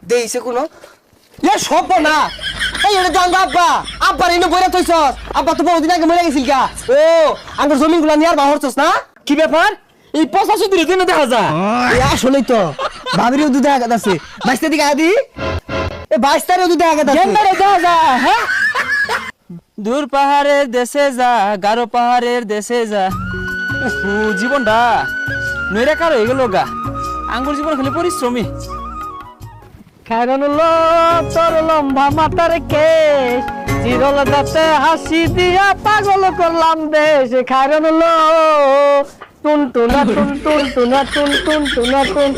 দেইছে কোনো এ সব না এই এটা তো আঙ্গা আব্বা আব্বার এনে বইরা থইছ আব্বা তো বহুদিন আগে মরে গেছিল গা ও আঙ্গুর জমিনগুলো নিয়ার বাহরছস না কি ব্যাপার এই 85 দিনে দিনে দেখা যায় এ আসলেই তো ভাবিরও দুধ দেখা যাচ্ছে 22 দিকে আদি এ 22 তারিখও দুধ দেখা যাচ্ছে গেন্দারে দেখা যায় হ্যাঁ দূর পাহাড়ের দেশে যা গারো পাহাড়ের দেশে যা জীবনটা নইরা কার হয়ে গেল গা আঙ্গুর জীবন খালি পরিশ্রমী খায়রানুল্লাহ তোর লম্বা মাথার কেশ চিরল দাঁতে হাসি দিয়া পাগল করলাম দেশ খায়রানুল্লাহ টুন টুনা টুন টুন টুনা টুন টুন টুনা টুন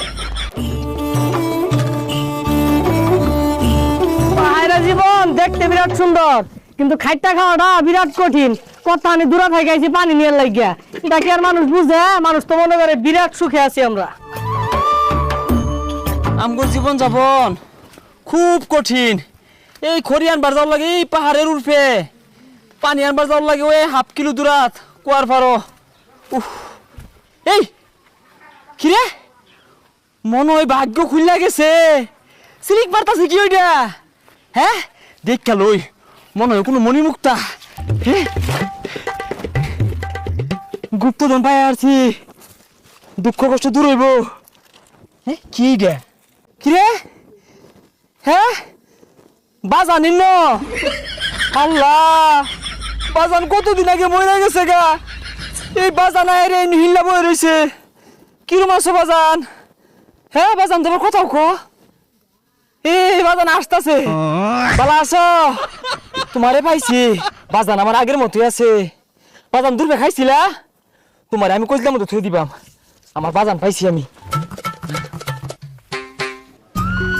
পাহাড়া জীবন দেখতে বিরাট সুন্দর কিন্তু খাইটা খাওয়াটা বিরাট কঠিন কথা আমি দূরা থাকাইছি পানি নিয়ে লাগিয়া এটা কি আর মানুষ বুঝে মানুষ তো মনে করে বিরাট সুখে আছি আমরা আমগর জীবন যাপন খুব কঠিন এই খড়ি আনবার যাওয়ার লাগে এই পাহাড়ের উর্ফে পানি আনবার যাওয়ার লাগে ওই হাফ কিলো দূরাত কুয়ার পারো উফ এই কিরে মনে হয় ভাগ্য খুললা গেছে সিলিক বার্তাছে কি ওইটা হ্যাঁ দেখ গেল ওই মনে হয় কোনো মণিমুক্তা গুপ্তধন পাই আসছি দুঃখ কষ্ট দূর হইব কি রে কিরে হ্যাঁ বাজান নিন্ন আল্লাহ বাজান কতদিন আগে মরে গেছে গা এই বাজান আইরে হিল্লা বয়ে রয়েছে কিরম আছো বাজান হ্যাঁ বাজান তোমার কোথাও ক এই বাজান আসতেছে ভালো আছো তোমারে পাইছি বাজান আমার আগের মতোই আছে বাজান দূর খাইছিলা তোমারে আমি কইলাম মতো থুই দিবাম আমার বাজান পাইছি আমি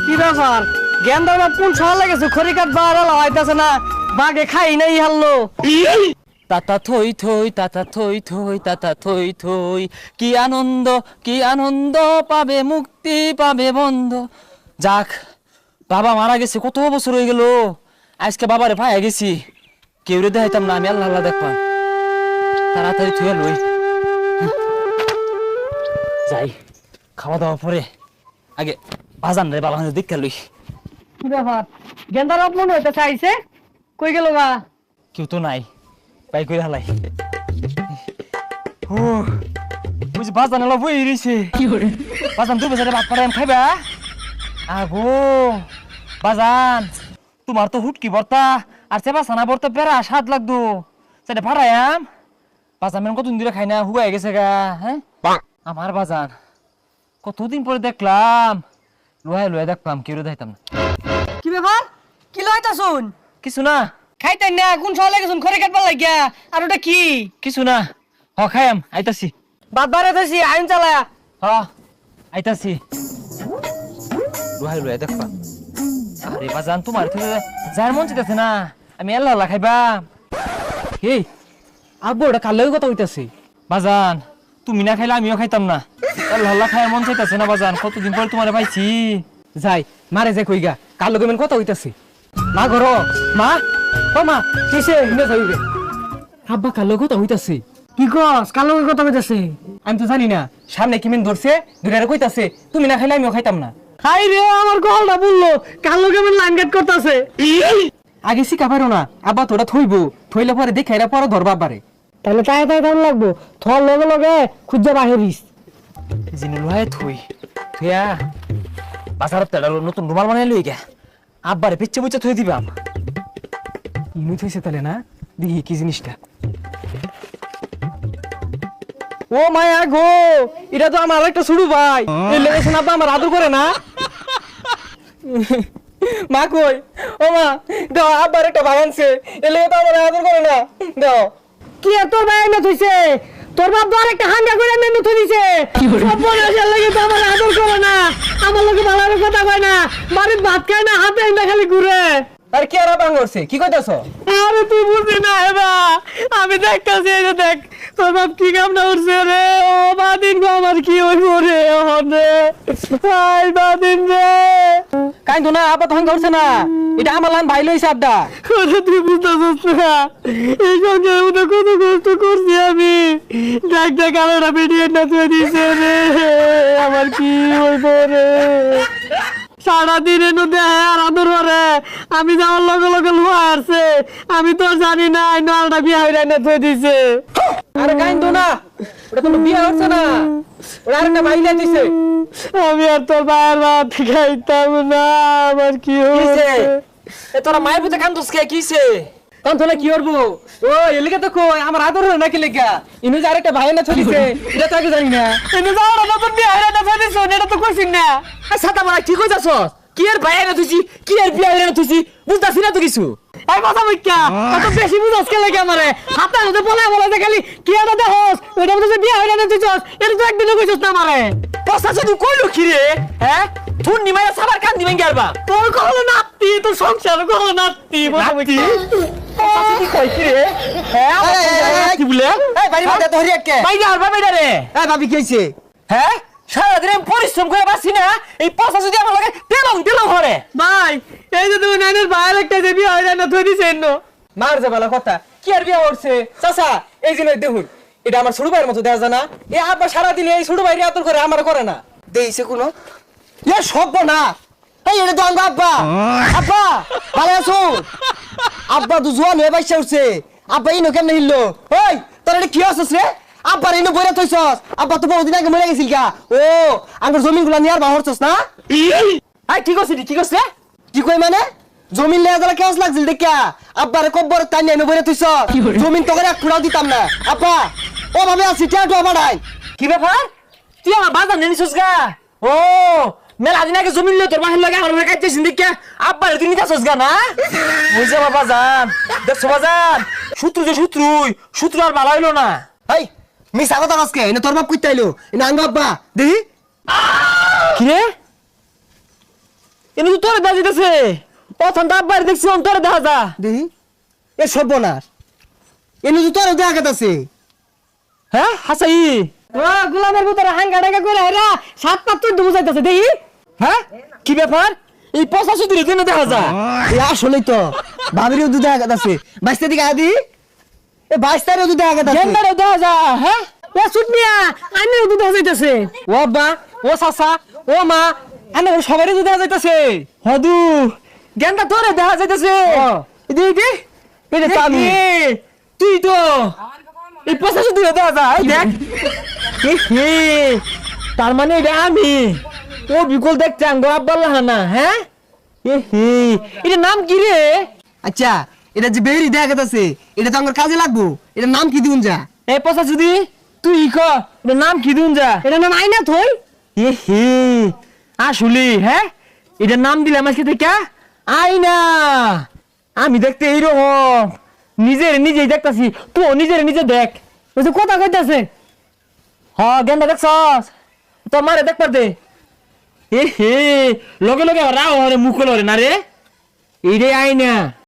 কি ব্যাপার গেন্দার বাপ কোন ছড়া লাগেছে খড়ি কাট বার হইতাছে না বাগে খাই নাই হারলো তাতা থই থই তাতা থই থই তাতা থই থই কি আনন্দ পাবে মুক্তি পাবে বন্ধ যাক বাবা মারা গেছে কত বছর হয়ে গেল আজকে বাবারে পাইয়া গেছি কেউ রে দেখাইতাম না আমি আল্লাহ আল্লাহ দেখবাম তাড়াতাড়ি থুয়ে লই যাই খাওয়া দাওয়া পরে আগে বাজান রে বাবা দেখতে লই কি ব্যাপার গেন্দার বাপ মনে হইতে চাইছে কই গেল গা কেউ তো নাই পাই কই হালাই ও বুঝি বাজান এলা বই রইছে কি করে বাজান তুই বেচারে ভাত পাড়াম খাইবা আগো বাজান তোমার তো হুটকি ভর্তা আর সেবা সানা ভর্তা পেরা স্বাদ লাগতো সেটা ফাড়ায়াম বাজান মেন কতদিন ধরে খাই না হুগাই গেছে গা হ্যাঁ আমার বাজান কতদিন পরে দেখলাম লোহায় দেখলাম কেউ দেখাইতাম না কি ব্যাপার কি লইতা শুন কিছু না খাইতেন না কোন সলে গেছুন খরে কাটবার লাগিয়া আর ওটা কি কিছু না হ খাইম আইতাছি বাদ বারে থইছি আইন চালায়া হ আইতাছি লোহায় দেখলাম আরে বাজান তোমার থেকে যার মন চাইতেছে না আমি আল্লাহ আল্লাহ খাইবা এই আব্বু ওটা কাল কথা হইতাছে বাজান তুমি না খাইলে আমিও খাইতাম না আল্লাহ আল্লাহ খাইয়ার মন চাইতেছে না বাজান কতদিন পরে তোমারে পাইছি যাই মারে যাই কইগা কাল লগে মেন কথা হইতাছে মা ঘর মা ও মা কিসে হিনে যাইবে আব্বা কাল লগে কথা হইতাছে কি কস কালো কথা কইতাছে আমি তো জানি না সামনে কি মেন ধরছে দুইটারে কইতাছে তুমি না খাইলে আমিও খাইতাম না হাই রে আমার গলটা বললো কালো কেমন লাইন কাট করতেছে আগে শিখা পারো না আব্বা তোরা থইবো থইলে পরে দেখাইরা পরে ধরবা পারে তাহলে তাই তাই কেমন লাগবো থর লগে লগে খুঁজা বাহিরিস জিনে লোহায় থইয়া বাজারত তেড়া নতুন রুমাল বানাই লই গে আব্বারে পিচ্ছে মুচ্ছে থই দিবাম ইনুই থইছে তাহলে না দেখি কি জিনিসটা ও মায়া গো এটা তো আমার একটা শুরু ভাই এই লেগেছেন আব্বা আমার আদর করে না মা কই ও মা দাও আব্বার একটা ভাই আনছে এই লেগে তো আমার আদর করে না দাও কি আর তোর ভাই এনে থইছে তোর বাপ তো আরেকটা হাঙ্গা করে এনে থই দিছে সব বনাসের লাগে তো আমার আদর করে না আমার লোকে ভালো কথা কয় না বাড়ির ভাত খায় না হাতে এনে খালি ঘুরে আর কি আর বাং করছে কি কইতাছো আরে তুই বুঝবি না এবা আমি দেখতাছি এই যে দেখ তোর বাপ কি কামটা করছে রে ও বাদিন গো আমার কি হইব রে ওহনে হাই বাদিন রে কাই তো না আব্বা তো হাঙ্গা করছে না এটা আমার লান ভাই লইছে আব্দা ওরে তুই বুঝতাছিস না এই সংসারের মধ্যে কত কষ্ট করছি আমি দেখ দেখ আলোটা ভিডিও না তুই দিছে রে আমার কি হইব রে সারাদিন এনে দেয় আর আদর করে আমি যাওয়ার লগে লগে লুয়া আসছে আমি তো জানি না নলটা বিয়া হইরা এনে থই দিছে আরে কাইন্দো না, ওটা কোনো বিয়ে হচ্ছে না, ওটা আরেকটা মাইলা দিছে। আমি আর তোর মায়ের ভাত খাইতাম না আমার কি কিছে? হয়েছে এ তোরা মায়ের পুতে কান্দোস কে কিছে? কান্দলে কি করবো? ও এলিকে তো কই আমার আদর হয় নাকি লেগা? ইনু যে আরেকটা ভাই না ছড়িছে, এটা তো আগে জানি না। এনে যাওয়ার নতুন বিয়া হইরা এনে থই দিছে এটা তো কইছিস না ছাতা মারা কি কইতাছস? কি এর ভাই না তুই, কি এর বিয়া না তুই? বুঝতাছিস না তো কিছু? এই কথা বইকা এত বেশি বুঝাস কে লাগে আমারে হাতে হাতে বলে খালি কি এটা দেখোস এটা মধ্যে বিয়া হইরা এনে দিছস এটা তো একদিনও কইছস না আমারে পসা শুধু কইলো কি রে? হ্যাঁ? তুই নিমায়া সাবার কান দিবেন কি আরবা? তোর কখনো নাতি তোর সংসার কখনো নাতি নাতি? পসা শুধু কই কি রে? হ্যাঁ? কি বলে? এই বাড়ি বাদে তো হরি একে বাইরে আর বাইরে রে। এই ভাবি কি হইছে হ্যাঁ? সারাদিন আমি পরিশ্রম করে বাসি না, এই পসা যদি আমার লাগে তেলং হরে। ভাই এই যে তুমি নাইনের ভাইয়ের একটা যে বিয়া হইরা এনে থই দিছেন নো মার যে ভালো কথা, কি আর বিয়া করছে? চাচা এই জিনিস দেখুন, এটা আমার ছোট ভাইয়ের মতো দেখা যায় না? এ আব্বা সারাদিন এই ছোট ভাইয়ের আদর করে আমার করে না। দেইছে কোন এ সব না এই এটা তো আঙ্গ আব্বা আব্বা ভালো আছো আব্বা তো জোয়ান হয়ে বাইসা উঠছে আব্বা ইনো কেমনে হিললো ওই তোর এটা কি হচ্ছিস রে আব্বার ইনো বইরা থইছস আব্বা তো বহুদিন আগে মরে গেছিল গা ও আঙ্গুর জমিন গুলা নিয়ার বাহরছস না আই কি করছিস? কি করছে? কি কই মানে জমিন লেয়া গেলে কেমন লাগছিল দেখিয়া আব্বারে কব্বর তাই নিয়ে বইরা থইছস জমিন তো করে এক ফুটাও দিতাম না আব্বা ও ভাবে আছি টিয়াটো আবার নাই কি ব্যাপার? তুই আমার বাজার নিয়ে নিছিস গা? ও মেলা দিন আগে জমি নিলে তোর বাহির লাগে আমার কাটতেছিস দেখে আব্বার তুই নিতেছিস গা না? বুঝে আমার বাজান, দেখছো বাজান, শত্রু যে শত্রু আর ভালো হইলো না। এই মিছা কথা আজকে এনে তোর বাপ কইতে আইলো এনে আঙ্গ আব্বা দেখি কি রে? এনে তো তোরে দেখা যেতেছে, প্রথম তো আব্বার দেখছি তোরে দেখা যা। দেখি এ সর্বনাশ এনে তো তোর দেখা গেছে হ্যাঁ হাসাই? ও গোলামের ভিতরে হাঙ্গা ডাঙ্গা করে হেরা সাত পাত তুই বুঝাইতেছে দেখি হ্যাঁ কি ব্যাপার? এই পচা সুদিরে দিনে দেখা যা। এ আসলেই তো ভাবিরও দুধ দেখা গেছে বাইশটা দিকে আদি এ বাইশটারও দুধ দেখা গেছে গেন্দারে দেখা যা। হ্যাঁ ও সুটমিয়া আমিও তো বুঝাইতেছে ও আব্বা, ও চাচা, ও মা, এনে সবারই তো দেখা যাইতেছে। হদু গেন্দা তোরে দেখা যাইতেছে। দেখি এটা তো আমি, তুই তো এই পচা সুদিরে দেখা যা। এই দেখ, হে তার মানে এটা আমি। ও বিকল দেখতে আঙ্গ আব্বা লাহানা। হ্যাঁ হে এটার নাম কি রে? আচ্ছা এটা যে বেরি দেখা গেছে এটা তো আমার কাজে লাগবো এটার নাম কি দিউন যা এই পচা সুদি তুই ক এটার নাম কি দিন যা? এটা নাম আইনা থই এ হে আসলে হ্যাঁ এটার নাম দিলাম আজকে থেকে আইনা। আমি দেখতে এইরকম নিজেই দেখতাছি, তুই নিজে দেখ। ওই যে কথা কইতাছে হ গেন্দা দেখছস তো মারে দেখ পারতে। এ হে লগে লগে রাও হরে মুখ লরে না রে, এই রে আইনা।